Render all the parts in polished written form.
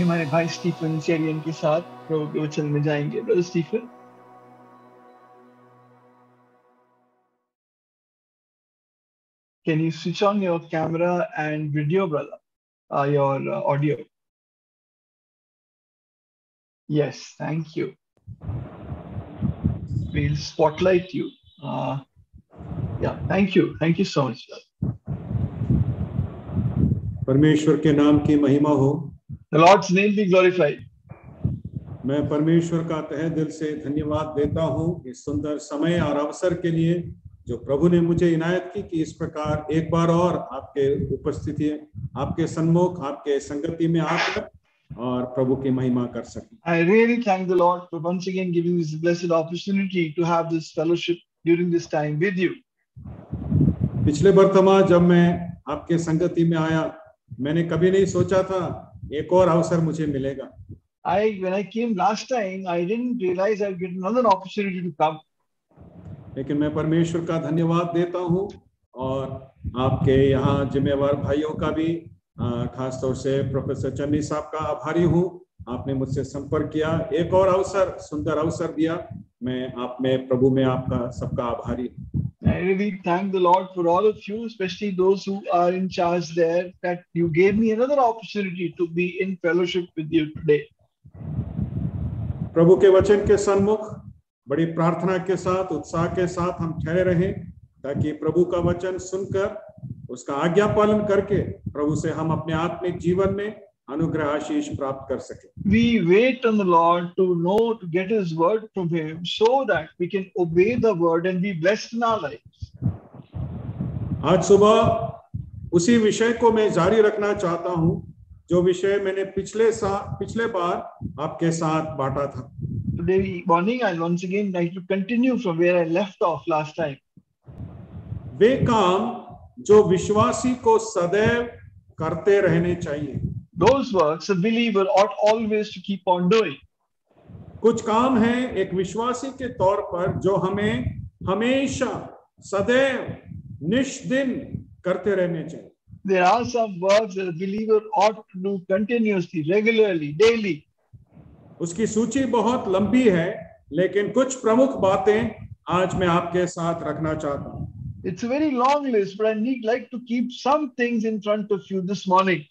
हमारे भाई स्टीफन चेरियन के साथ प्रभु के वचन में जाएंगे। Brother Stephen, can you switch on your camera and video, brother? Your audio. Yes, thank you. We'll spotlight you. Yeah, thank you. Thank you so much, brother. परमेश्वर के नाम की महिमा हो। The Lord's name be glorified. मैं परमेश्वर का तहे दिल से धन्यवाद देता हूँ इस सुंदर समय और अवसर के लिए जो प्रभु ने मुझे इनायत की कि इस प्रकार एक बार और आपके उपस्थिति, आपके सन्मुख, आपके संगति में आकर और प्रभु की महिमा कर सकें। I really thank the Lord for once again giving this blessed opportunity to have this fellowship during this time with you. पिछले बर्तमा जब मैं आपके संगति में आया, मैंने कभी नहीं सोचा था एक और अवसर मुझे मिलेगा। When I came last time, I didn't realize I'd get another opportunity to come. लेकिन मैं परमेश्वर का धन्यवाद देता हूँ और आपके यहाँ जिम्मेवार भाइयों का भी, खास तौर से प्रोफेसर चन्नी साहब का आभारी हूँ। आपने मुझसे संपर्क किया, एक और अवसर, सुंदर अवसर दिया। मैं आप में, प्रभु में आपका सबका आभारी हूँ। I really thank the Lord for all of you, especially those who are in charge there, that you gave me another opportunity to be in fellowship with you today. प्रभु के वचन के सन्मुख बड़ी प्रार्थना के साथ, उत्साह के साथ हम ठहरे रहें ताकि प्रभु का वचन सुनकर उसका आज्ञा पालन करके प्रभु से हम अपने आत्मिक जीवन में अनुग्रह आशीष प्राप्त कर सके। We wait on the Lord to know, to get His word from Him, so that we can obey the word and be blessed in our lives. आज सुबह उसी विषय को मैं जारी रखना चाहता हूँ जो विषय मैंने पिछले बार आपके साथ बांटा था। Today morning, I once again like to continue from where I left off last time. वे काम जो विश्वासी को सदैव करते रहने चाहिए। Those works a believer ought always to keep on doing. कुछ काम हैं एक विश्वासी के तौर पर जो हमें हमेशा सदैव निष्दिन करते रहने चाहिए। There are some works that a believer ought to do continuously, regularly, daily. उसकी सूची बहुत लंबी है, लेकिन कुछ प्रमुख बातें आज मैं आपके साथ रखना चाहता हूँ। It's a very long list, but I like to keep some things in front of you this morning.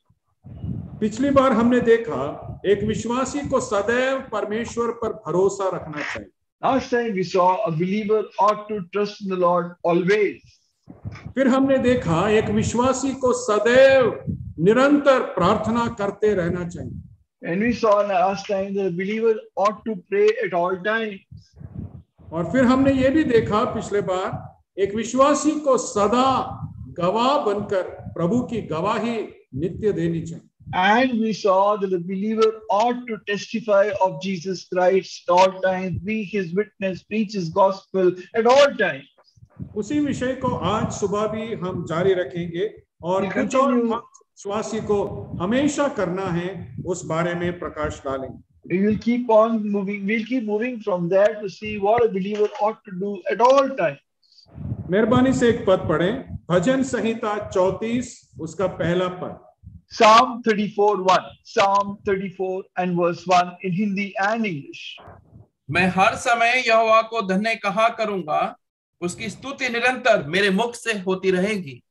पिछली बार हमने देखा एक विश्वासी को सदैव परमेश्वर पर भरोसा रखना चाहिए। Last time we saw a believer ought to trust in the Lord always. फिर हमने देखा एक विश्वासी को सदैव निरंतर प्रार्थना करते रहना चाहिए। And we saw last time that a believer ought to pray at all times. और फिर हमने ये भी देखा पिछले बार एक विश्वासी को सदा गवाह बनकर प्रभु की गवाही नित्य देनी चाहिए। And we saw that the believer ought to testify of Jesus Christ at all times, be His witness, preach His gospel at all times. उसी विषय को आज सुबह भी हम जारी रखेंगे और कुछ और विश्वासी को हमेशा करना है उस बारे में प्रकाश डालेंगे। We will keep on moving. We'll keep moving from there to see what a believer ought to do at all times. मेहरबानी से एक पद पढ़ें, भजन संहिता 34 उसका पहला पद। Psalm 34:1. Psalm 34 and verse 1 in Hindi and English. मैं हर समय यहोवा को धन्य कहा करूंगा, उसकी स्तुति निरंतर मेरे मुख से होती रहेगी।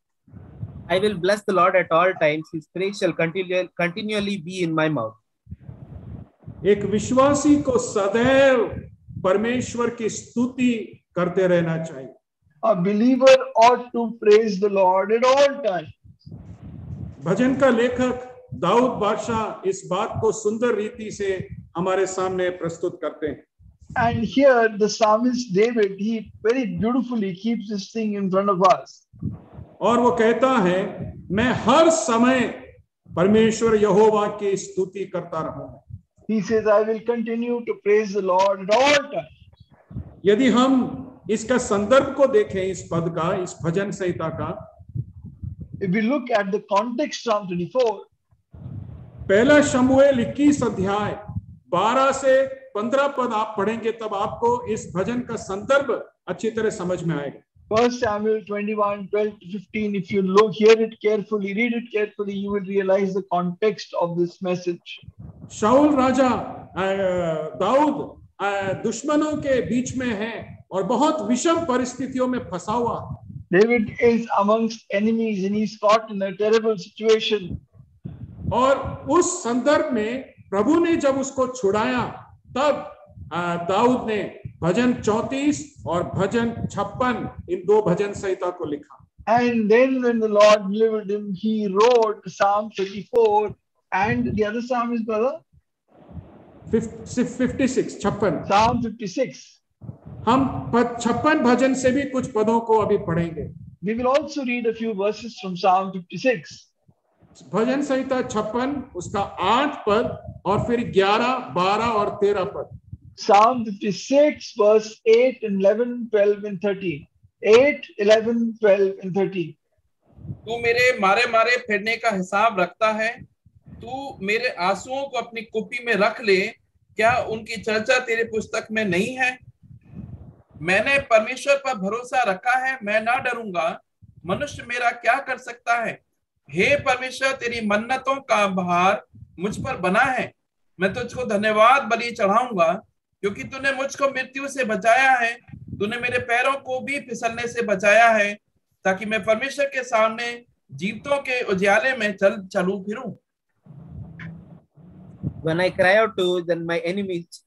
I will bless the Lord at all times. His praise shall continually be in my mouth. एक विश्वासी को सदैव परमेश्वर की स्तुति करते रहना चाहिए। A believer ought to praise the Lord at all times. भजन का लेखक दाऊद बादशाह इस बात को सुंदर रीति से हमारे सामने प्रस्तुत करते हैं। And here the psalmist David, he very beautifully keeps this thing in front of us. और वो कहता है, मैं हर समय परमेश्वर यहोवा की स्तुति करता रहूंगा। He says, I will continue to praise the Lord at all times. यदि हम इसका संदर्भ को देखें, इस पद का, इस भजन संहिता का, if we look at the context Psalm 24, पहला शमूएल 21 अध्याय 12 से 15 पद आप पढ़ेंगे तब आपको इस भजन का संदर्भ अच्छी तरह समझ में आएगा। 1 Samuel 21, 12 to 15. If you look, hear it carefully, read it carefully, you will realize the context of this message. शाऊल राजा दाऊद दुश्मनों के बीच में है और बहुत विषम परिस्थितियों में फंसा हुआ। David is amongst enemies and he's caught in a terrible situation. और उस संदर्भ में प्रभु ने जब उसको छुड़ाया, तब दाऊद ने भजन 34 और भजन 56 इन दो भजन संहिता को लिखा। And then when the Lord delivered him, he wrote Psalm 34 and the other psalm is, brother? 56, 56। Psalm 56. हम 56 भजन से भी कुछ पदों को अभी पढ़ेंगे। We will also read a few verses from Psalm 56. भजन संहिता 56 उसका 8 पद और फिर 11, 12 और 13 पद। Psalm 56 verse 8 and 11, 12 and 13. 8, 11, 12 and 13. तू मेरे मारे मारे फिरने का हिसाब रखता है, तू मेरे आंसुओं को अपनी कुप्पी में रख ले, क्या उनकी चर्चा तेरे पुस्तक में नहीं है? मैंने परमेश्वर पर भरोसा रखा है, मैं ना डरूंगा, मनुष्य मेरा क्या कर सकता है? हे परमेश्वर, तेरी मन्नतों का भार मुझ पर बना है, मैं तुझको धन्यवाद बलि चढ़ाऊंगा, क्योंकि तूने मुझको मृत्यु से बचाया है, तूने मेरे पैरों को भी फिसलने से बचाया है, ताकि मैं परमेश्वर के सामने जीवतों के उजियाले में चलूं फिरूं। When I cry out to you, then my enemies,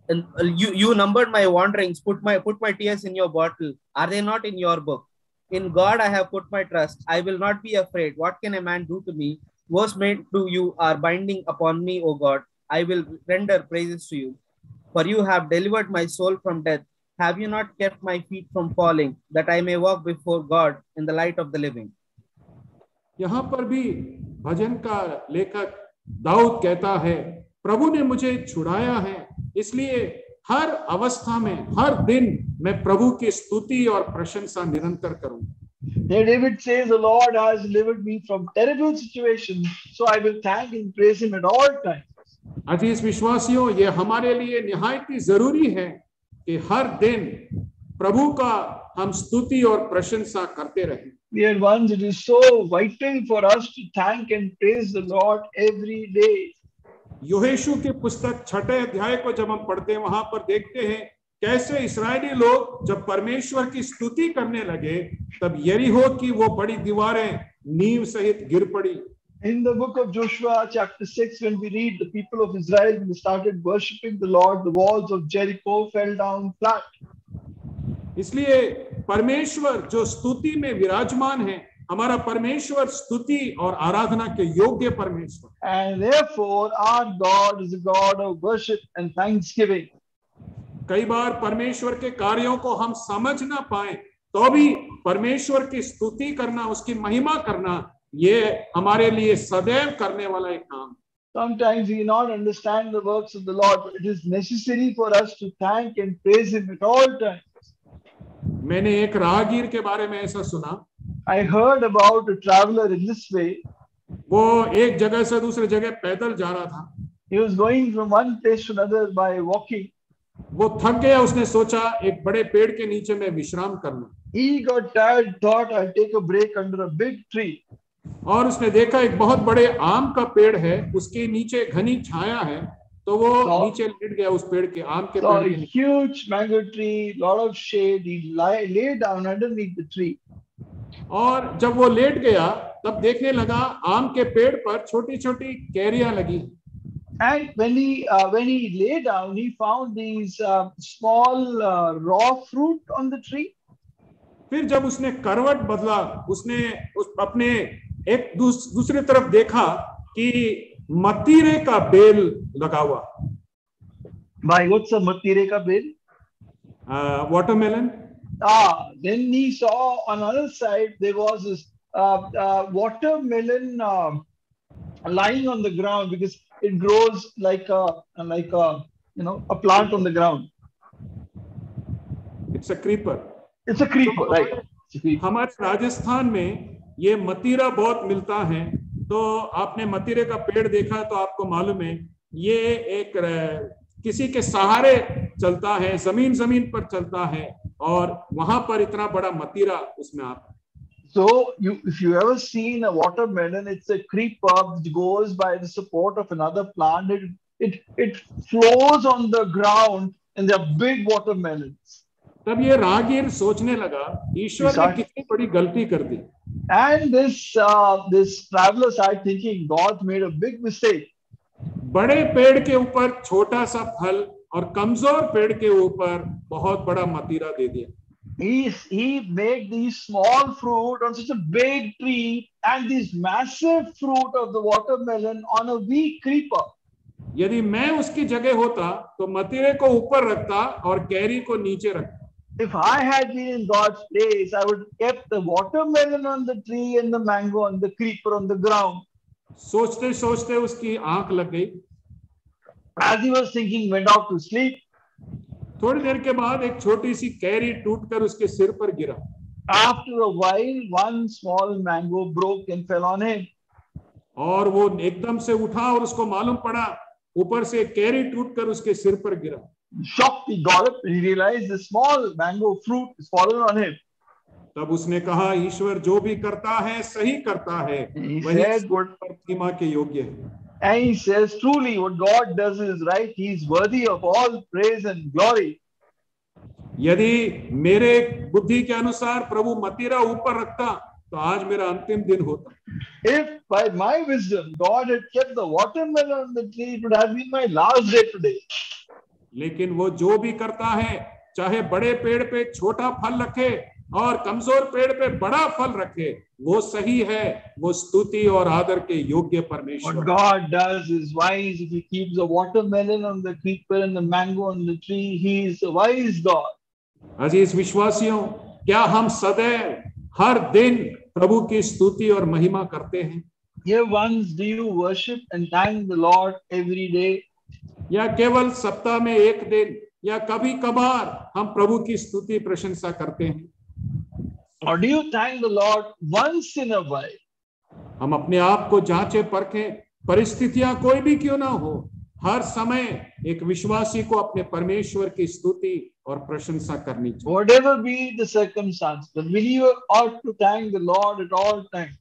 and you numbered my wanderings, put my tears in your bottle. Are they not in your book? In God I have put my trust. I will not be afraid. What can a man do to me? Woes made to you are binding upon me, O God. I will render praises to you. For you have delivered my soul from death. Have you not kept my feet from falling, that I may walk before God in the light of the living? यहाँ पर भी भजन का लेखक दाऊद कहता है, प्रभु ने मुझे छुड़ाया है, इसलिए हर अवस्था में, हर दिन मैं प्रभु की स्तुति और प्रशंसा निरंतर करूंगा। Here David says, the Lord has delivered me from terrible situations, so I will thank and praise him at all times. अजीज विश्वासियों, ये हमारे लिए निहायत ही जरूरी है कि हर दिन प्रभु का हम स्तुति और प्रशंसा करते रहें। Dear ones, it is so vital for us to thank and praise the Lord every day. योहेशू की पुस्तक 6 अध्याय को जब हम पढ़ते हैं, वहां पर देखते हैं कैसे इस्राएली लोग जब परमेश्वर की स्तुति करने लगे, तब यरीहो की वो बड़ी दीवारें नींव सहित गिर पड़ी। In the book of Joshua, chapter 6, when we read the people of Israel, when they started worshipping the Lord, the walls of Jericho fell down flat. इसलिए परमेश्वर जो स्तुति में विराजमान है, हमारा परमेश्वर स्तुति और आराधना के योग्य परमेश्वर, and therefore our God is a God of worship and thanksgiving. कई बार परमेश्वर के कार्यों को हम समझ ना पाए, तो भी परमेश्वर की स्तुति करना, उसकी महिमा करना, ये हमारे लिए सदैव करने वाला एक काम। Sometimes we not understand the works of the Lord, but it is necessary for us to thank and praise him at all times. मैंने एक राहगीर के बारे में ऐसा सुना, I heard about a traveler in this way. वो एक जगह से दूसरे जगह पैदल जा रहा था। He was going from one place to another by walking. वो थक गया, उसने सोचा एक बड़े पेड़ के नीचे मैं विश्राम कर लूं। He got tired, thought I'll take a break under a big tree. और उसने देखा एक बहुत बड़े आम का पेड़ है, उसके नीचे घनी छाया है, तो वो नीचे लेट गया उस पेड़ के, आम के पेड़ के नीचे। Huge mango tree, lot of shade. He lay down underneath the tree. और जब वो लेट गया, तब देखने लगा आम के पेड़ पर छोटी छोटी कैरियां लगी। And when he lay down, he found these small raw fruit on the tree. फिर जब उसने करवट बदला, उसने अपने एक दूसरी तरफ देखा कि मतीरे का बेल लगा हुआ। By what's a matire ka bel? Watermelon. Then he saw on the other side there was this watermelon lying on the ground, because it grows like a plant on the ground. It's a creeper. It's a creeper, right? हमारे राजस्थान में ये मतीरा बहुत मिलता है, तो आपने मतीरे का पेड़ देखा तो आपको मालूम है, ये एक किसी के सहारे चलता है, जमीन जमीन पर चलता है, और वहां पर इतना बड़ा मतीरा उसमें आता है। So if you ever seen a watermelon, it's a creeper which goes by the support of another plant. It flows on the ground, and they're big watermelons. तब ये राहगीर सोचने लगा, ईश्वर ने कितनी बड़ी गलती कर दी। And this traveler started thinking, God made a big mistake. बड़े पेड़ के ऊपर छोटा सा फल और कमजोर पेड़ के ऊपर बहुत बड़ा मतीरा दे दिया। He made these small fruit on such a big tree and this massive fruit of the watermelon on a weak creeper. यदि मैं उसकी जगह होता तो मतीरे को ऊपर रखता और कैरी को नीचे रखता। If I had been in God's place, I would have kept the watermelon on the tree and the mango on the creeper on the ground. सोचते सोचते उसकी आंख लग गई। As he was thinking, went off to sleep. थोड़ी देर के बाद एक छोटी सी कैरी टूटकर उसके सिर पर गिरा। After a while, one small mango broke and fell on him. और वो एकदम से उठा और उसको मालूम पड़ा ऊपर से कैरी टूटकर उसके सिर पर गिरा। Shocked, he got up and he realized the small mango fruit is fallen on him. तब उसने कहा, ईश्वर जो भी करता है सही करता है, वही प्रतिमा के योग्य है। And he says, truly, what God does is right. He is worthy of all praise and glory. यदि मेरे बुद्धि के अनुसार प्रभु मतीरा ऊपर रखता तो आज मेरा अंतिम दिन होता। If by my wisdom God had kept the watermelon on the tree, it would have been my last day today. लेकिन वो जो भी करता है, चाहे बड़े पेड़ पे छोटा फल रखे और कमजोर पेड़ पे बड़ा फल रखे, वो सही है, वो स्तुति और आदर के योग्य परमेश्वर। What God does is wise. If He keeps the watermelon on the creeper and the mango on the tree, He is a wise God. अजीज विश्वासियों, क्या हम सदैव हर दिन प्रभु की स्तुति और महिमा करते हैं? Dear ones, do you worship and thank the Lord every day? या केवल सप्ताह में एक दिन या कभी कभार हम प्रभु की स्तुति प्रशंसा करते हैं? Or do you thank the Lord once in a while? हम अपने आप को जांचें परखें, परिस्थितियां कोई भी क्यों ना हो, हर समय एक विश्वासी को अपने परमेश्वर की स्तुति और प्रशंसा करनी चाहिए। Whatever be the circumstance, the believer ought to thank the Lord at all times.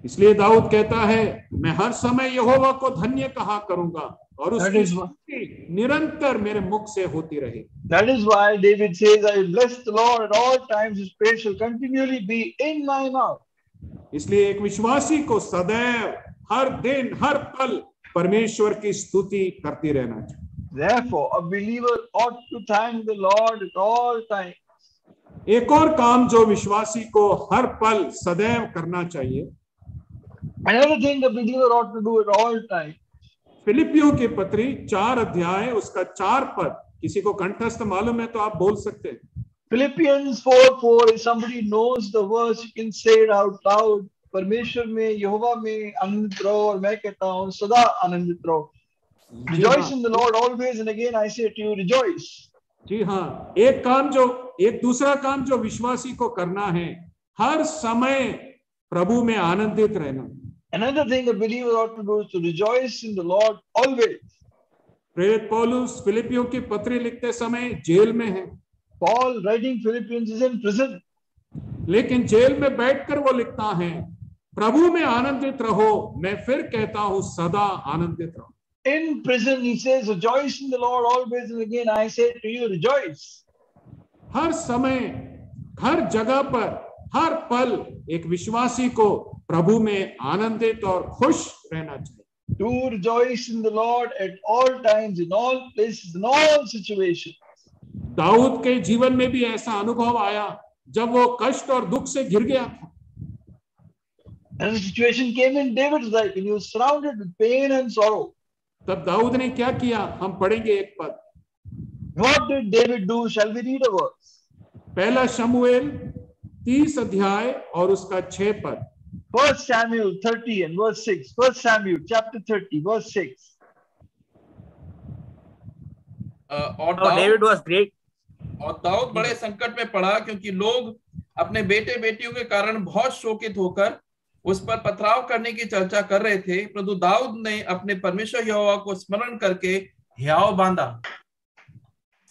इसलिए दाऊद कहता है, मैं हर समय यहोवा को धन्य कहा करूंगा और उसकी स्तुति निरंतर मेरे मुख से होती रहे। That is why David says, I will bless the Lord at all times, His praise shall continually be in my mouth. इसलिए एक विश्वासी को सदैव, हर दिन, हर पल परमेश्वर की स्तुति करती रहना चाहिए। Therefore, a believer ought to thank the Lord at all times. एक और काम जो विश्वासी को हर पल सदैव करना चाहिए, Another thing the believer ought to do at all times. फिलिपियों की पत्री 4 अध्याय उसका 4 पद, किसी को कंठस्थ मालूम है तो आप बोल सकते हैं। Philippians 4:4, if somebody knows the verse, you can say it out loud. परमेश्वर में, यहोवा में आनंदित रहो, और मैं कहता हूँ सदा आनंदित रहो। Rejoice in the Lord always, and again I say to you, rejoice. जी हाँ, एक दूसरा काम जो विश्वासी को करना है, हर समय प्रभु में आनंदित रहना। Another thing a believer ought to do is to rejoice in the Lord always. प्रेरित पौलुस फिलिपियों की पत्री लिखते समय जेल में है। Paul writing Philippians is in prison. लेकिन जेल में बैठकर वो लिखता है, प्रभु में आनंदित रहो, मैं फिर कहता हूँ सदा आनंदित रहो। In prison he says, rejoice in the Lord always, and again I say to you, rejoice. हर समय, हर जगह पर, हर पल एक विश्वासी को प्रभु में आनंदित और खुश रहना चाहिए। To rejoice in the Lord at all times, in all places, in all situations. Dawood के जीवन में भी ऐसा अनुभव आया जब वो कष्ट और दुख से घिर गया था। And the situation came in David's life, and he was surrounded with pain and sorrow. तब दाऊद ने क्या किया, हम पढ़ेंगे एक पद। What did David do? Shall we read a verse? पहला शमूएल 30 अध्याय और उसका 6 पद। 1 Samuel 30 and verse 6. 1 Samuel chapter 30 verse 6. और David was great. और दाऊद बड़े संकट में पड़ा, क्योंकि लोग अपने बेटे बेटियों के कारण बहुत शोकित होकर उस पर पथराव करने की चर्चा कर रहे थे। परंतु दाऊद ने अपने परमेश्वर यहोवा को स्मरण करके हियाव बांधा।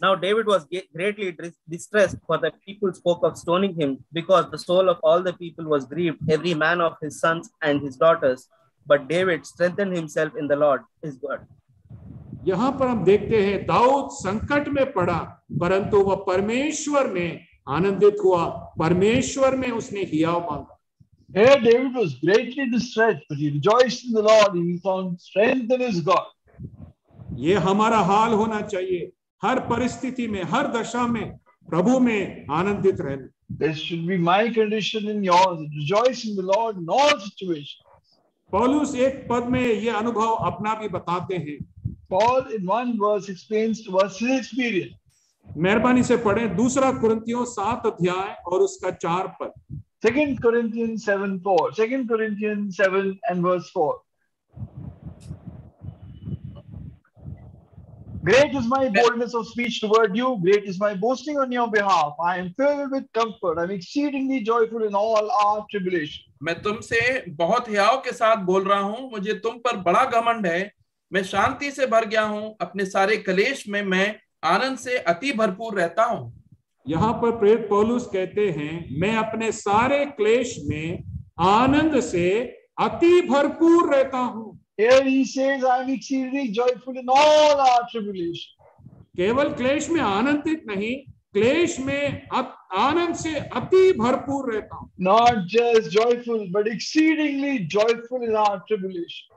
Now David was greatly distressed, for the people spoke of stoning him, because the soul of all the people was grieved, every man of his sons and his daughters. But David strengthened himself in the Lord his God. यहाँ पर हम देखते हैं दाऊद संकट में पड़ा, परंतु वह परमेश्वर में आनंदित हुआ, परमेश्वर में उसने हियाव मांगा। Here David was greatly distressed, but he rejoiced in the Lord. He found strength in his God. ये हमारा हाल होना चाहिए, हर परिस्थिति में, हर दशा में प्रभु में आनंदित रहना। This should be my condition and yours. Rejoice in the Lord in all situations. पौलुस एक पद में ये अनुभव अपना भी बताते हैं। Paul in one verse explains to us his experience. मेहरबानी से पढ़ें 2 कुरिन्थियों 7 अध्याय और उसका 4 पद। 2 Corinthians 7:4. 2 Corinthians 7 and verse 4. Great is my boldness of speech toward you. Great is my boasting on your behalf. I am filled with comfort. I am exceedingly joyful in all our tribulation. मैं तुमसे बहुत हियाव के साथ बोल रहा हूँ, मुझे तुम पर बड़ा घमंड है, मैं शांति से भर गया हूँ, अपने सारे कलेश में मैं आनंद से अति भरपूर रहता हूँ। यहाँ पर प्रेरित पौलुस कहते हैं, मैं अपने सारे क्लेश में आनंद से अति भरपूर रहता हूँ। Here he says, I am exceedingly joyful in all our tribulation. केवल क्लेश में आनंदित नहीं, क्लेश में आनंद से अति भरपूर रहता हूँ। Not just joyful, but exceedingly joyful in our tribulation.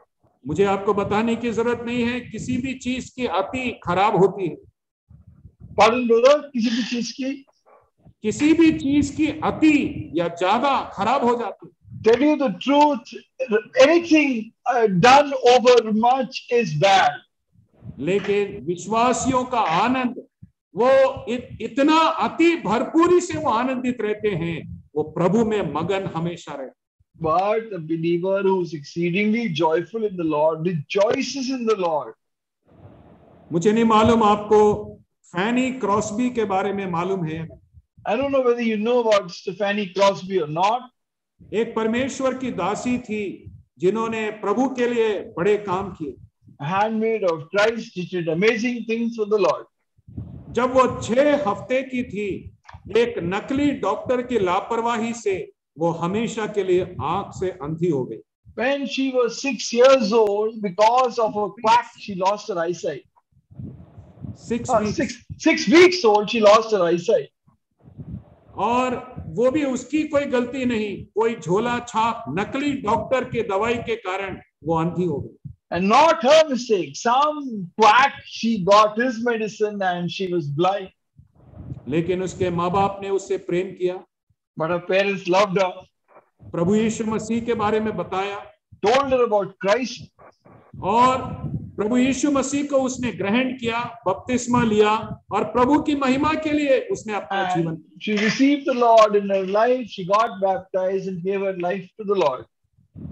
मुझे आपको बताने की जरूरत नहीं है, किसी भी चीज की अति खराब होती है। Pardon, brother, किसी भी चीज की अति या ज्यादा खराब हो जाती है। Tell you the truth, anything done over much is bad. लेकिन विश्वासियों का आनंद, वो इतना अति भरपूरी से वो आनंदित रहते हैं, वो प्रभु में मगन हमेशा रहते। But the believer who is exceedingly joyful in the Lord rejoices in the Lord. मुझे नहीं मालूम आपको फैनी क्रॉस्बी के बारे में मालूम है? I don't know whether you know about Stephanie Crosby or not. एक परमेश्वर की दासी थी जिन्होंने प्रभु के लिए बड़े काम किए। Handmaid of Christ, she did amazing things for the Lord. जब वो 6 हफ्ते की थी, एक नकली डॉक्टर की लापरवाही से वो हमेशा के लिए आंख से अंधी हो गई। When she was 6 years old, because of a quack, she lost her eyesight. 6 weeks old, she lost her eyesight. और वो भी उसकी कोई गलती नहीं, कोई झोला छाप नकली डॉक्टर के दवाई के कारण वो अंधी हो गई। And not her mistake. Some quack, she got his medicine and she was blind. लेकिन उसके माँ बाप ने उससे प्रेम किया। But her parents loved her. प्रभु यीशु मसीह के बारे में बताया। Told her about Christ. और प्रभु यीशु मसीह को उसने ग्रहण किया, बपतिस्मा लिया और प्रभु की महिमा के लिए उसने अपना जीवन। She received the Lord in her life. She got baptized and gave her life to the Lord.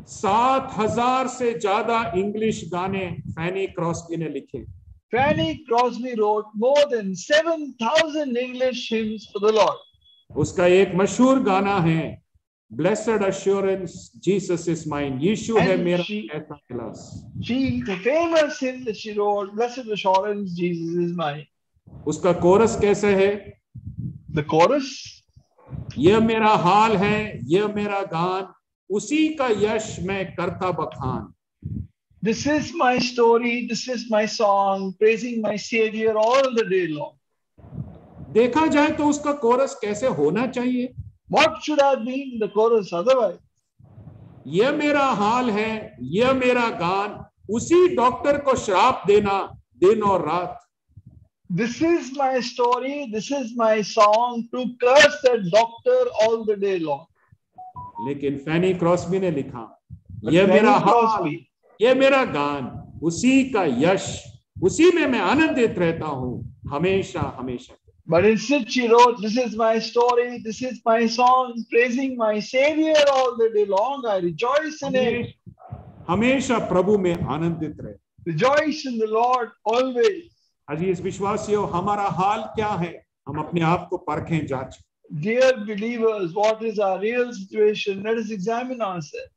7,000 से ज्यादा इंग्लिश गाने फैनी क्रॉस्बी ने लिखे। Fanny Crosby wrote more than 7,000 English hymns for the Lord. उसका एक मशहूर गाना है, Blessed Assurance, Jesus is mine. यीशु है मेरा ऐसा खिलास। The famous hymn that she wrote, Blessed Assurance, Jesus is mine. उसका कोरस कैसे है? The chorus, यह मेरा हाल है, यह मेरा गान, उसी का यश मैं करता बखान। this is my story, this is my song, praising my Savior all the day long. देखा जाए तो उसका कोरस कैसे होना चाहिए? What should have been the chorus otherwise? यह मेरा हाल है, यह मेरा गान, उसी डॉक्टर को श्राप देना दिन और रात। This is my story, this is my song, to curse that doctor all the day long. लेकिन फैनी क्रॉस्बी ने लिखा, यह मेरा हाल, यह मेरा गान, उसी का यश, उसी में मैं आनंदित रहता हूँ हमेशा हमेशा। But instead she wrote, this is my story, this is my song, praising my Savior all the day long. I rejoice in it. हमेशा प्रभु में आनंदित रहे। Rejoice in the Lord always. अजीज विश्वासियों, हमारा हाल क्या है? हम अपने आप को परखें, जांचें। Dear believers, what is our real situation? Let us examine ourselves.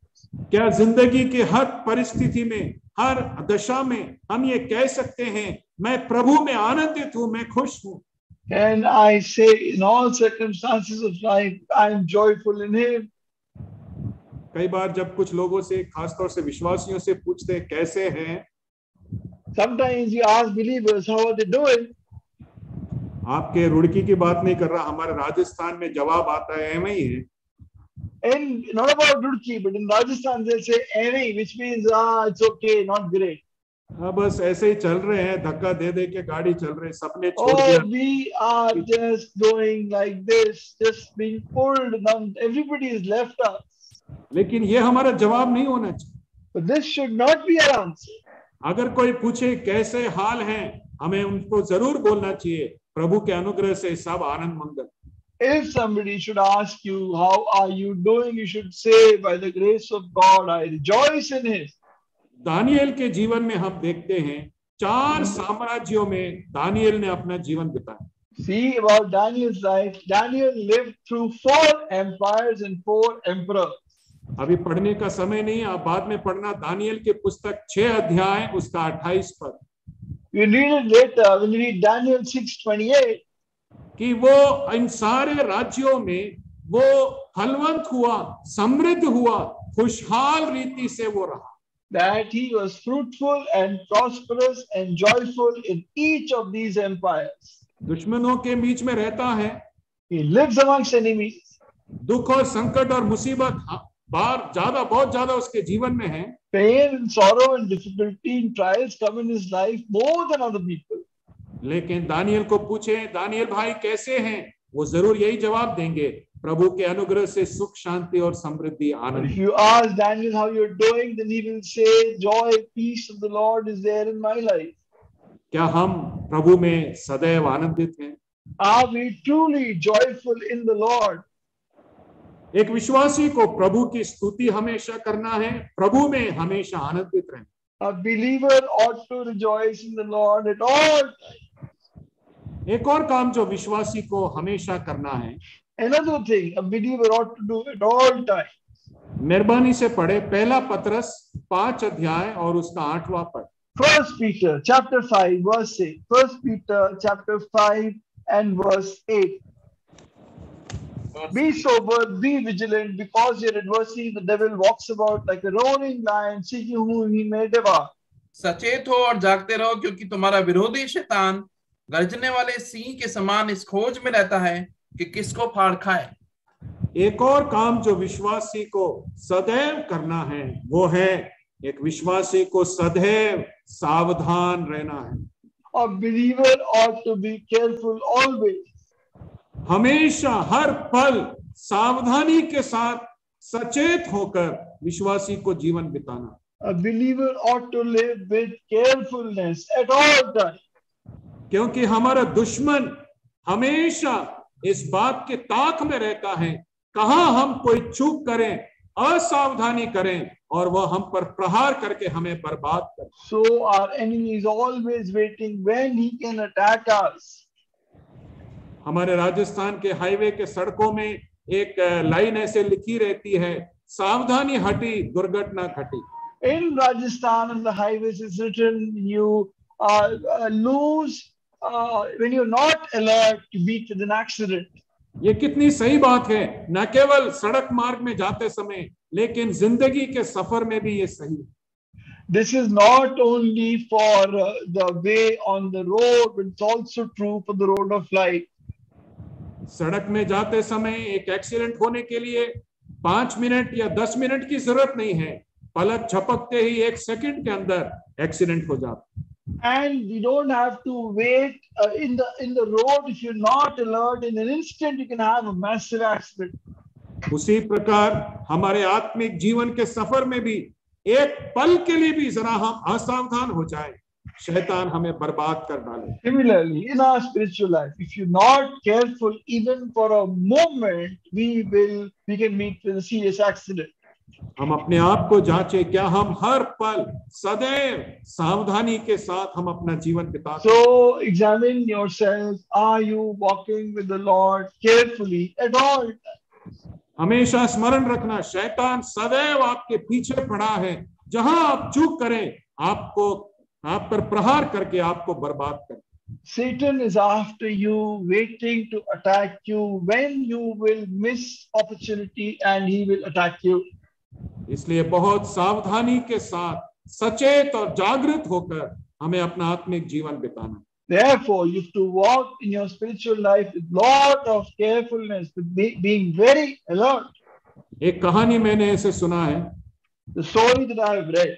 क्या जिंदगी के हर परिस्थिति में, हर दशा में हम ये कह सकते हैं, मैं प्रभु में आनंदित हूं, मैं खुश हूं? And I say, in all circumstances of life, I am joyful in Him. कई बार जब कुछ लोगों से, खासतौर से विश्वासियों से पूछते हैं कैसे हैं, Sometimes you ask believers, how are they doing? आपके रुड़की की बात नहीं कर रहा, हमारे राजस्थान में जवाब आता है एवं ही है. And not about Roorkee, but in Rajasthan they'll say "Any," which means it's okay, not great. हाँ, बस ऐसे ही चल रहे हैं, धक्का दे दे के गाड़ी चल रही, सपने छोड़ दिया. Oh, we are just going like this, just being pulled down. Everybody has left us. लेकिन ये हमारा जवाब नहीं होना चाहिए. But this should not be our answer. अगर कोई पूछे कैसे हाल हैं, हमें उनको जरूर बोलना चाहिए प्रभु के अनुग्रह से सब आनंद मंगल. If somebody should ask you, how are you doing? You should say, by the grace of God, I rejoice in Him. Daniel के जीवन में हम देखते हैं 4 साम्राज्यों में दानियल ने अपना जीवन बिताया. See about Daniel's life. Daniel lived through 4 empires and 4 emperors. अभी पढ़ने का समय नहीं, आप बाद में पढ़ना. दानियल के पुस्तक 6 अध्याय उसका 28 पद. You read it later when you read Daniel 6:28. कि वो इन सारे राज्यों में वो फलवंत हुआ, समृद्ध हुआ, खुशहाल रीति से वो रहा. That he was fruitful and prosperous and joyful in each of these empires. दुश्मनों के बीच में रहता है, He lives amongst enemies. दुख और संकट और मुसीबत बहुत ज्यादा उसके जीवन में है. Pain and sorrow and difficulty and trials come in his life more than other people. लेकिन दानियल को पूछे, दानियल भाई कैसे हैं, वो जरूर यही जवाब देंगे, प्रभु के अनुग्रह से सुख, शांति और समृद्धि, आनंद. If you ask Daniel how you're doing, then he will say, joy, peace of the Lord is there in my life. क्या हम प्रभु में सदैव आनंदित हैं? Are we truly joyful in the Lord? एक विश्वासी को प्रभु की स्तुति हमेशा करना है, प्रभु में हमेशा आनंदित रहना. A believer ought to rejoice in the Lord at all times. एक और काम जो विश्वासी को हमेशा करना है, Another thing a believer ought to do at all times. मेहरबानी से पढ़े 1 पतरस 5 अध्याय और उसका 8वां पद. 1 Peter chapter 5 verse 8. 1 Peter chapter 5 and verse 8. Be sober, be vigilant, because your adversary the devil walks about like a roaring lion, seeking whom he may devour. सचेत हो और जागते रहो, क्योंकि तुम्हारा विरोधी शैतान गर्जने वाले सिंह के समान इस खोज में रहता है कि किसको फाड़ खाए. एक और काम जो विश्वासी को सदैव करना है, वो है एक विश्वासी को सदैव सावधान रहना है. A believer ought to be careful always. हमेशा हर पल सावधानी के साथ सचेत होकर विश्वासी को जीवन बिताना. A believer ought to live with carefulness at all times. क्योंकि हमारा दुश्मन हमेशा इस बात के ताक में रहता है, कहां हम कोई चूक करें, असावधानी करें और वह हम पर प्रहार करके हमें बर्बाद करे. So our enemy is always waiting when he can attack us. हमारे राजस्थान के हाईवे के सड़कों में एक लाइन ऐसे लिखी रहती है, सावधानी हटी दुर्घटना घटी. In Rajasthan on the highways is written, you lose when you're not alert to meet with an accident. ये कितनी सही बात है, न केवल सड़क मार्ग में जाते समय लेकिन जिंदगी के सफर में भी ये सही है. This is not only for the way on the road, but it's also true for the road of life. सड़क में जाते समय एक एक्सीडेंट होने के लिए 5 मिनट या 10 मिनट की जरूरत नहीं है, पलक झपकते ही 1 सेकंड के अंदर एक्सीडेंट हो जाता. And you don't have to wait in the road. If you're not alert, in an instant you can have a massive accident. उसी प्रकार हमारे आत्मिक जीवन के सफर में भी एक पल के लिए भी जरा हम असावधान हो जाए, शैतान हमें बर्बाद कर डाले. Similarly, in our spiritual life, if you're not careful even for a moment, we can meet with a serious accident. हम अपने आप को जांचे, क्या हम हर पल सदैव सावधानी के साथ हम अपना जीवन बिताते हैं? So examine yourself. Are you walking with the Lord carefully at all times? हमेशा स्मरण रखना, शैतान सदैव आपके पीछे पड़ा है, जहां आप चूक करें आप पर प्रहार करके आपको बर्बाद करें. Satan is after you, waiting to attack you when you will miss opportunity, and he will attack you. इसलिए बहुत सावधानी के साथ, सचेत और जागृत होकर हमें अपना आत्मिक जीवन बिताना। Therefore, you have to walk in your spiritual life with lot of carefulness, with being very alert. एक कहानी मैंने ऐसे सुना है, The story that I have read.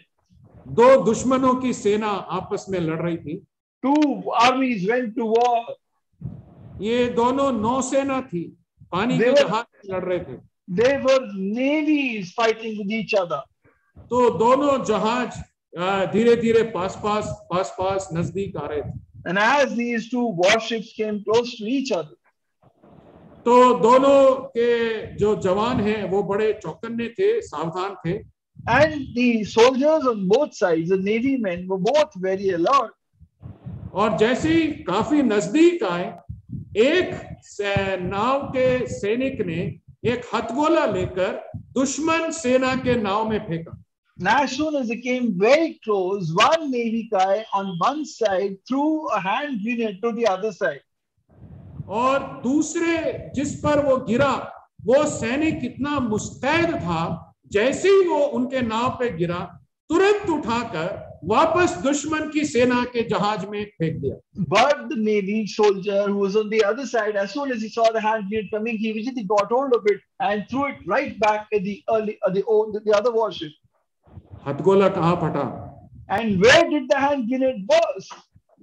दो दुश्मनों की सेना आपस में लड़ रही थी। Two armies went to war. ये दोनों नौसेना थी, पानी के जहाज लड़ रहे थे। They were navies fighting with each other. तो दोनों जहाज धीरे धीरे पास नजदीक आ रहे थे। And as these two warships came close to each other, तो दोनों के जो जवान हैं वो बड़े चौकन्ने थे, सावधान थे। and the soldiers on both sides, the navy men, were both very alert. और जैसे ही काफी नजदीक आए, एक नाव के सैनिक ने एक हथगोला लेकर दुश्मन सेना के नाव में फेंका। And as soon as they came very close, one navy guy on one side threw a hand grenade to the other side. और दूसरे जिस पर वो गिरा, वो सैनिक इतना मुस्तैद था, जैसे ही वो उनके नाव पे गिरा, तुरंत उठाकर वापस दुश्मन की सेना के जहाज में फेंक दिया। But the navy soldier who was on the other side, as soon as he saw the hand grenade coming, he immediately got hold of it and threw it right back at the other warship. हथगोला कहाँ फटा? And where did the hand grenade burst?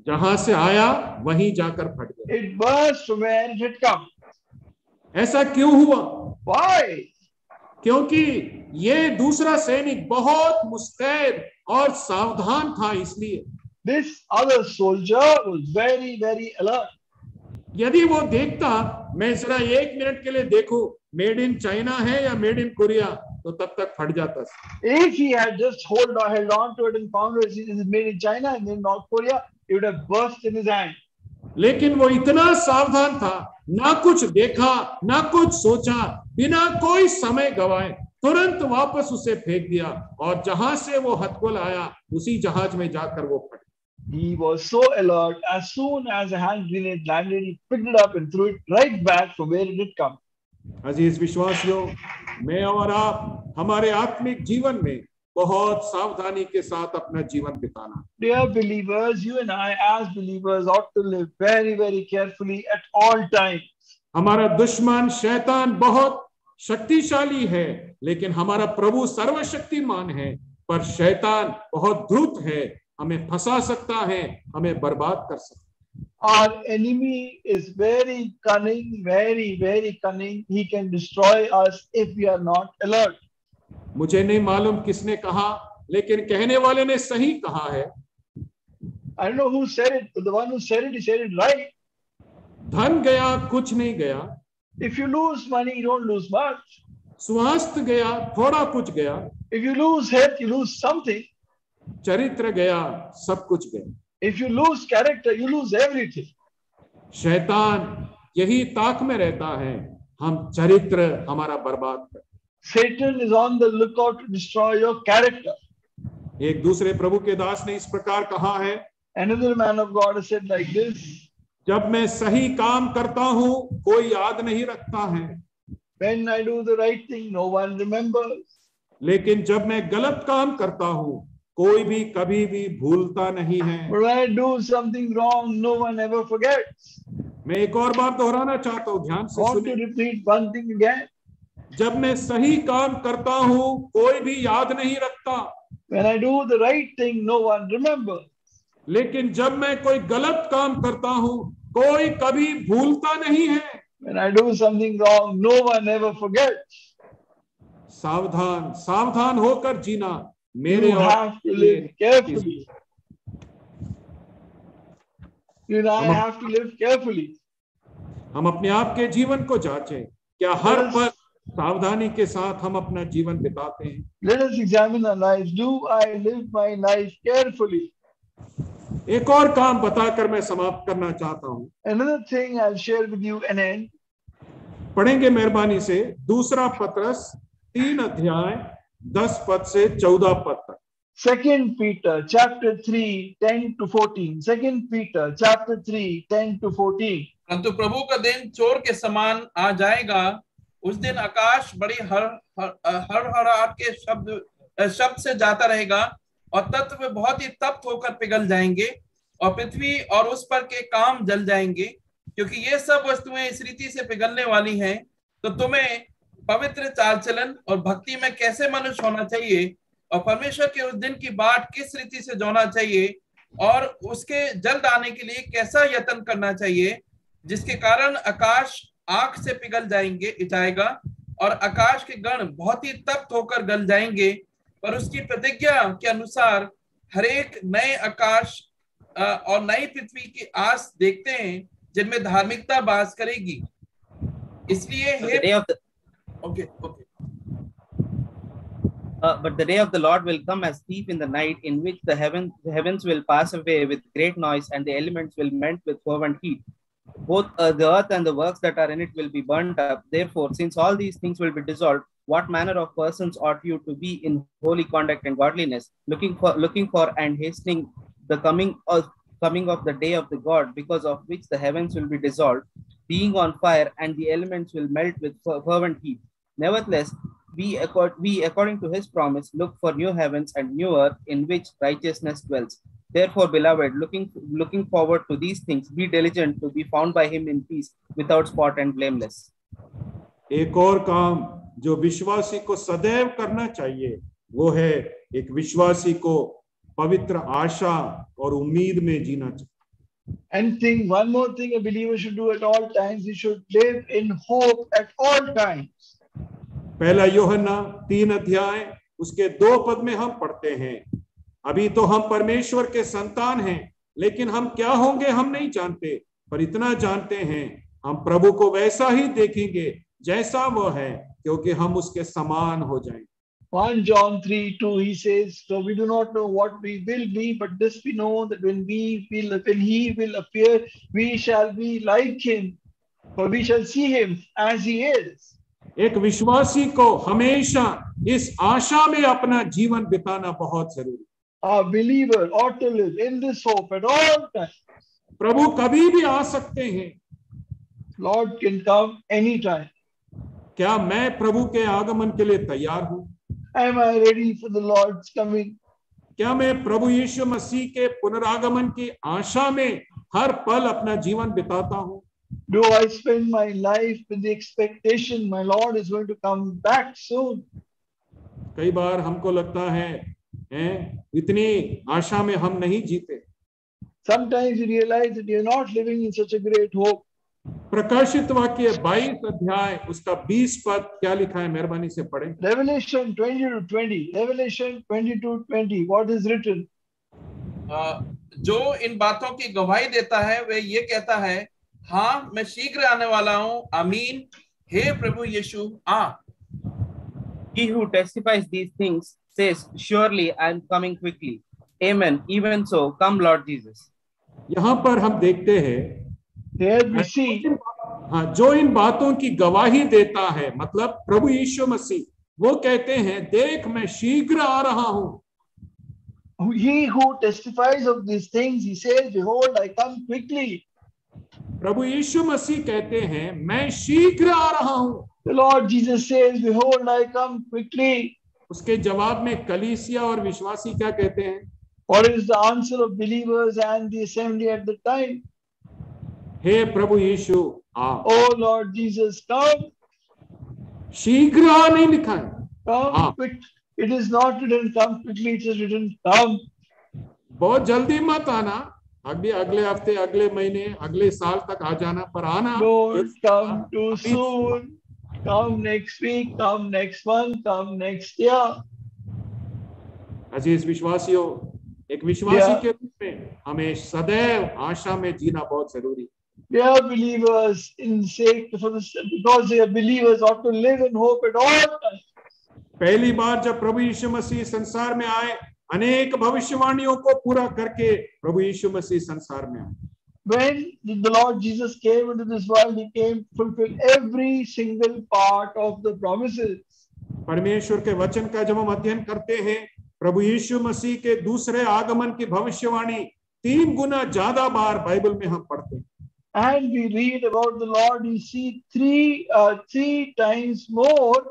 जहां से आया वहीं जाकर फट गया। It burst from where it had come. ऐसा क्यों हुआ? Why? क्योंकि ये दूसरा सैनिक बहुत मुस्तैद और सावधान था, इसलिए। This other soldier was very, very alert. यदि वो देखता, मैं जरा 1 मिनट के लिए देखूं मेड इन चाइना है या मेड इन कोरिया, तो तब तक फट जाता। If he had just held on to it and found it is made in China and in North Korea, it would have burst in his hand. लेकिन वो इतना सावधान था, ना कुछ देखा, ना कुछ सोचा, बिना कोई समय गवाए तुरंत वापस उसे फेंक दिया, और जहां से वो हथगोला आया उसी जहाज में जाकर वो फट। He was so alert. As soon as a hand grenade landed, he picked it up and threw it right back from where it had come. अजीज विश्वासियों, मैं और आप हमारे आत्मिक जीवन में बहुत सावधानी के साथ अपना जीवन बिताना। Dear believers, you and I as believers ought to live very, very carefully at all times. हमारा दुश्मन शैतान बहुत शक्तिशाली है, लेकिन हमारा प्रभु सर्वशक्तिमान है, पर शैतान बहुत द्रुत है, हमें फंसा सकता है, हमें बर्बाद कर सकता है। Our enemy is very cunning, very, very cunning. He can destroy us if we are not alert. मुझे नहीं मालूम किसने कहा, लेकिन कहने वाले ने सही कहा है। I don't know who said it, but the one who said it, he said it right. धन गया कुछ नहीं गया। If you lose money, you don't lose much. स्वास्थ्य गया थोड़ा कुछ गया। If you lose health, you lose something. चरित्र गया सब कुछ गया। If you lose character, you lose everything. शैतान यही ताक में रहता है, हम चरित्र हमारा बर्बाद कर। Satan is on the lookout to destroy your character. एक दूसरे प्रभु के दास ने इस प्रकार कहा है, Another man of God has said like this: जब मैं सही काम करता हूँ कोई याद नहीं रखता है, when I do the right thing, no one remembers. लेकिन जब मैं गलत काम करता हूँ कोई भी कभी भी भूलता नहीं है। But when I do something wrong, no one ever forgets. मैं एक और बार दोहराना चाहता हूँ, ध्यान से I want to सुनिए। repeat one thing again. जब मैं सही काम करता हूँ कोई भी याद नहीं रखता, When I do the right thing, no one remembers. लेकिन जब मैं कोई गलत काम करता हूँ कोई कभी भूलता नहीं है। When I do something wrong, no one ever forgets. सावधान सावधान होकर जीना मेरे You have to live carefully. You and I have to live carefully. हम अपने आप के जीवन को जांचें, क्या हर पल सावधानी के साथ हम अपना जीवन बिताते हैं? Let us examine our lives. Do I live my life carefully? एक और काम बताकर मैं समाप्त करना चाहता हूँ। Another thing I'll share with you and end. पढ़ेंगे मेहरबानी से दूसरा पत्रस 3 अध्याय 10 पद से 14 पद तक। 2 Peter chapter 3, 10 to 14. 2 Peter chapter 3, 10 to 14. परंतु प्रभु का दिन चोर के समान आ जाएगा। उस दिन आकाश बड़ी हड़हड़ाहट के शब्द से जाता रहेगा और तत्व बहुत ही तप्त होकर पिघल जाएंगे और पृथ्वी और उस पर के काम जल जाएंगे, क्योंकि ये सब वस्तुएं इस रीति से पिघलने वाली हैं। तो तुम्हें पवित्र चाल चलन और भक्ति में कैसे मनुष्य होना चाहिए और परमेश्वर के उस दिन की बाट किस रीति से जोना चाहिए और उसके जल्द आने के लिए कैसा यत्न करना चाहिए, जिसके कारण आकाश आग से पिघल जाएगा और आकाश के गण बहुत ही तप्त होकर गल जाएंगे। पर उसकी प्रतिज्ञा के अनुसार हरेक नए आकाश और नई पृथ्वी की आस देखते हैं जिनमें धार्मिकता वास करेगी। इसलिए but the day of the Lord will come as thief in the night, in which the heavens will pass away with great noise, and the elements will melt with fervent heat. Both the earth and the works that are in it will be burnt up. Therefore, since all these things will be dissolved, what manner of persons ought you to be in holy conduct and godliness, looking for and hastening the coming of the day of the God, because of which the heavens will be dissolved, being on fire, and the elements will melt with fervent heat. Nevertheless, we according to his promise look for new heavens and new earth in which righteousness dwells. Therefore, beloved, looking forward to these things, be diligent to be found by him in peace, without spot and blameless. एक और काम जो विश्वासी को सदैव करना चाहिए वो है एक विश्वासी को पवित्र आशा और उम्मीद में जीना चाहिए। One more thing a believer should do at all times, he should live in hope at all times. पहला यूहन्ना 3 अध्याय उसके 2 पद में हम पढ़ते हैं, अभी तो हम परमेश्वर के संतान हैं, लेकिन हम क्या होंगे हम नहीं जानते, पर इतना जानते हैं हम प्रभु को वैसा ही देखेंगे जैसा वो है, क्योंकि हम उसके समान हो जाएंगे। 1 John 3:2 he says, so we do not know what we will be, but this we know, that when he will appear, we shall be like him, for we shall see him as he is. एक विश्वासी को हमेशा इस आशा में अपना जीवन बिताना बहुत जरूरी। A believer ought to live in this hope at all times. प्रभु कभी भी आ सकते हैं। Lord can come anytime. क्या मैं प्रभु के आगमन के लिए तैयार हूं? Am I ready for the Lord's coming? क्या मैं प्रभु यीशु मसीह के पुनरागमन की आशा में हर पल अपना जीवन बिताता हूं? Do I spend my life with the expectation my Lord is going to come back soon? कई बार हमको लगता है इतनी आशा में हम नहीं जीते। Sometimes you realize that you're not living in such a great hope. प्रकाशित वाक्य 22 अध्याय उसका 20 पद क्या लिखा है, मेहरबानी से पढ़ें। Revelation 20-20. Revelation 22:20. What is written? जो इन बातों की गवाही देता है वह ये कहता है, हाँ मैं शीघ्र आने वाला हूँ, आमीन, हे प्रभु यीशु आ। He who testifies these things says, surely I am coming quickly. Amen. Even so, come Lord Jesus. यहाँ पर हम देखते हैं, Here we see, हाँ, जो इन बातों की गवाही देता है मतलब प्रभु यीशु मसीह, वो कहते हैं देख मैं शीघ्र आ रहा हूँ। he who testifies of these things, he says, behold, I come quickly. प्रभु यीशु मसीह कहते हैं मैं शीघ्र आ रहा हूँ। The Lord Jesus says, behold, I come quickly. उसके जवाब में कलीसिया और विश्वासी क्या कहते हैं? What is the answer of believers and the assembly at the time? Hey Prabhu Yeshu uh. Oh Lord Jesus, come. शीघ्र आ नहीं लिखा है, Come quick. It is not written come quickly, it is written come. बहुत जल्दी मत आना, अभी अगले हफ्ते, अगले महीने, अगले साल तक आ जाना, पर आना। Don't come too soon. Come next week, come next month, come next year. अजीज विश्वासियों, एक विश्वासी के रूप में हमें सदैव आशा में जीना बहुत जरूरी। Dear believers, because they are believers, ought to live in hope at all times. पहली बार जब प्रभु यीशु मसीह संसार में आए, अनेक भविष्यवाणियों को पूरा करके प्रभु यीशु मसीह संसार में आए। When the Lord Jesus came into this world, he came to fulfill every single part of the promises. परमेश्वर के वचन का जब हम अध्ययन करते हैं, प्रभु यीशु मसीह के दूसरे आगमन की भविष्यवाणी 3 गुना ज्यादा बार बाइबल में हम पढ़ते हैं। And we read about the Lord, you see three times more.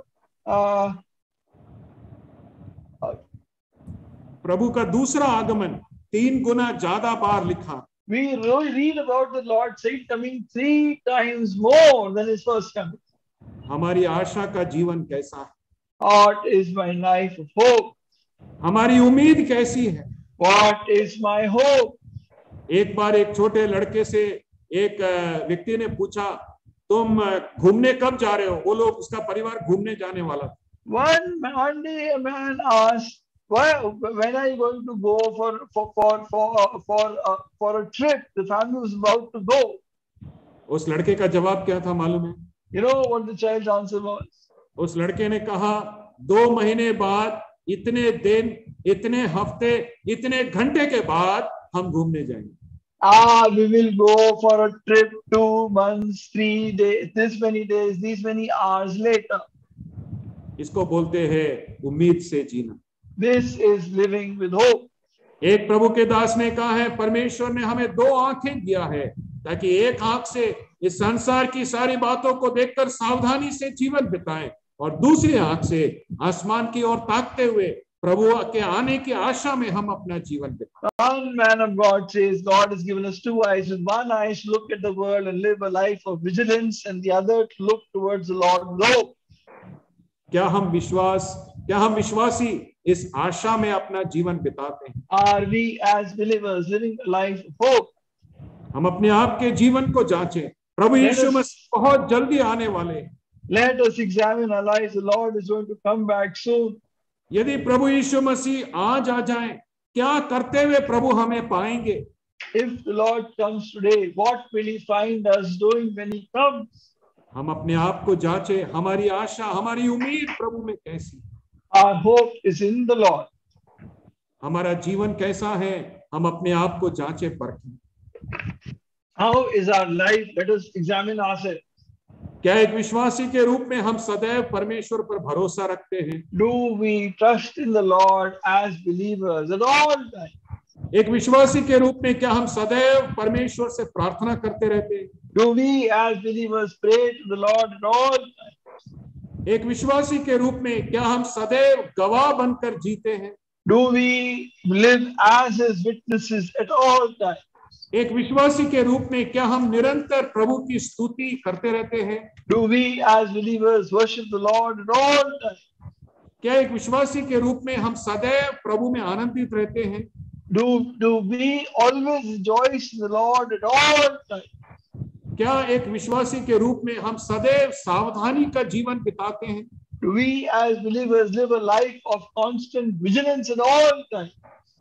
प्रभु का दूसरा आगमन 3 गुना ज्यादा बार लिखा। We really read about the Lord saying coming 3 times more than his first coming. हमारी आशा का जीवन कैसा है? What is my life of hope? हमारी उम्मीद कैसी है? What is my hope? एक बार एक छोटे लड़के से एक व्यक्ति ने पूछा, तुम घूमने कब जा रहे हो? वो लोग, उसका परिवार घूमने जाने वाला था। One day a man asked, when are you going to go for a trip? The family was about to go. उस लड़के का जवाब क्या था मालूम है? You know what the child's answer was? उस लड़के ने कहा, 2 महीने बाद, इतने दिन, इतने हफ्ते, इतने घंटे के बाद हम घूमने जाएंगे। We will go for a trip 2 months, 3 days, this many days, these many hours later. इसको बोलते हैं उम्मीद से जीना। This is living with hope. एक प्रभु के दास ने कहा है, परमेश्वर ने हमें 2 आंखें दिया है ताकि एक आंख से इस संसार की सारी बातों को देखकर सावधानी से जीवन बिताएं और दूसरी आंख से आसमान की ओर ताकते हुए प्रभु के आने की आशा में हम अपना जीवन बिताएं। One man of God says God has given us 2 eyes. With one eye to look at the world and live a life of vigilance, and the other to look towards the Lord with hope. क्या हम विश्वासी इस आशा में अपना जीवन बिताते हैं? Are we as believers living a life of hope? हम अपने आप के जीवन को जांचें। प्रभु यीशु मसीह बहुत जल्दी आने वाले हैं। Let us examine our lives. The Lord is going to come back soon. यदि प्रभु यीशु मसीह आज आ जाएं, क्या करते हुए प्रभु हमें पाएंगे? If the Lord comes today, what will he find us doing when he comes? हम अपने आप को जांचें, हमारी आशा, हमारी उम्मीद प्रभु में कैसी? Our hope is in the Lord. हमारा जीवन कैसा है? हम अपने आप को जांचें, परखें। How is our life? Let us examine ourselves. क्या एक विश्वासी के रूप में हम सदैव परमेश्वर पर भरोसा रखते हैं? Do we trust in the Lord as believers at all times? एक विश्वासी के रूप में क्या हम सदैव परमेश्वर से प्रार्थना करते रहते हैं? Do we as believers pray to the Lord at all times? एक विश्वासी के रूप में क्या हम सदैव गवाह बनकर जीते हैं? Do we live as his witnesses at all times? एक विश्वासी के रूप में क्या हम निरंतर प्रभु की स्तुति करते रहते हैं? Do we as believers worship the Lord at all times? क्या एक विश्वासी के रूप में हम सदैव प्रभु में आनंदित रहते हैं? Do we always rejoice in the Lord at all times? क्या एक विश्वासी के रूप में हम सदैव सावधानी का जीवन बिताते हैं? Do we as believers live a life of constant vigilance at all times?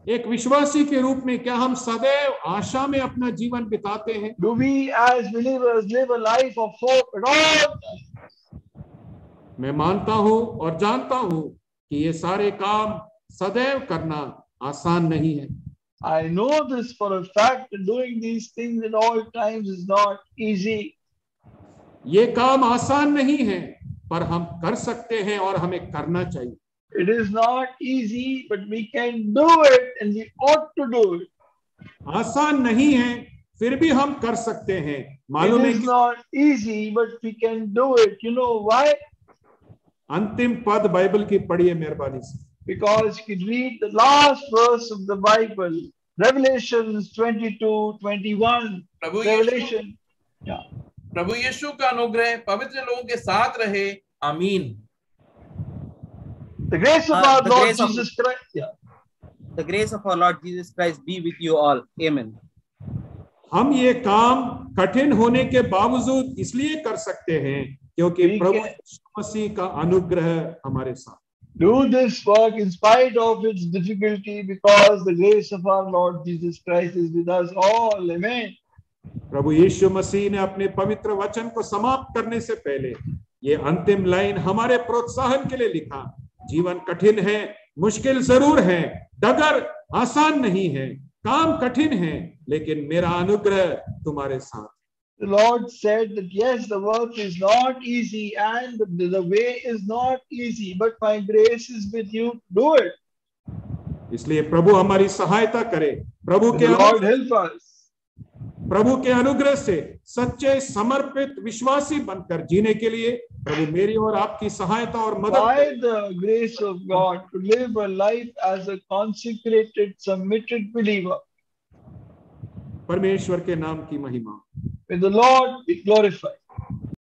एक विश्वासी के रूप में क्या हम सदैव आशा में अपना जीवन बिताते हैं? Do we as believers live a life of hope at all times? मैं मानता हूं और जानता हूं कि ये सारे काम सदैव करना आसान नहीं है। I know this for a fact that doing these things at all times is not easy. ये काम आसान नहीं है, पर हम कर सकते हैं और हमें करना चाहिए। It is not easy, but we can do it and we ought to do it. आसान नहीं है, फिर भी हम कर सकते हैं। मालूम है It is कि not easy, but we can do it. You know why? अंतिम पद बाइबल की पढ़िए मेहरबानी से। Because you can read the last verse of the Bible, Revelations 22:21. Revelation. Yeah. प्रभु यीशु का अनुग्रह पवित्र लोगों के साथ रहे। आमीन। The grace of our Lord Jesus Christ. Yeah. The grace of our Lord Jesus Christ be with you all. Amen. हम ये काम कठिन होने के बावजूद इसलिए कर सकते हैं क्योंकि प्रभु यीशु मसीह का अनुग्रह हमारे साथ। Do this work in spite of its difficulty because the grace of our Lord Jesus Christ is with us all. Amen. प्रभु यीशु मसीह ने अपने पवित्र वचन को समाप्त करने से पहले ये अंतिम लाइन हमारे प्रोत्साहन के लिए लिखा। जीवन कठिन है, मुश्किल जरूर है, डगर आसान नहीं है, काम कठिन है, लेकिन मेरा अनुग्रह तुम्हारे साथ। The Lord said that yes, the work is not easy and the way is not easy, but my grace is with you to do it. इसलिए प्रभु हमारी सहायता करे। प्रभु May के the Lord help us. प्रभु के अनुग्रह से सच्चे समर्पित विश्वासी बनकर जीने के लिए प्रभु मेरी और आपकी सहायता और मदद By करे। the grace of God, to live a life as a consecrated, submitted believer. परमेश्वर के नाम की महिमा। May the Lord be glorified.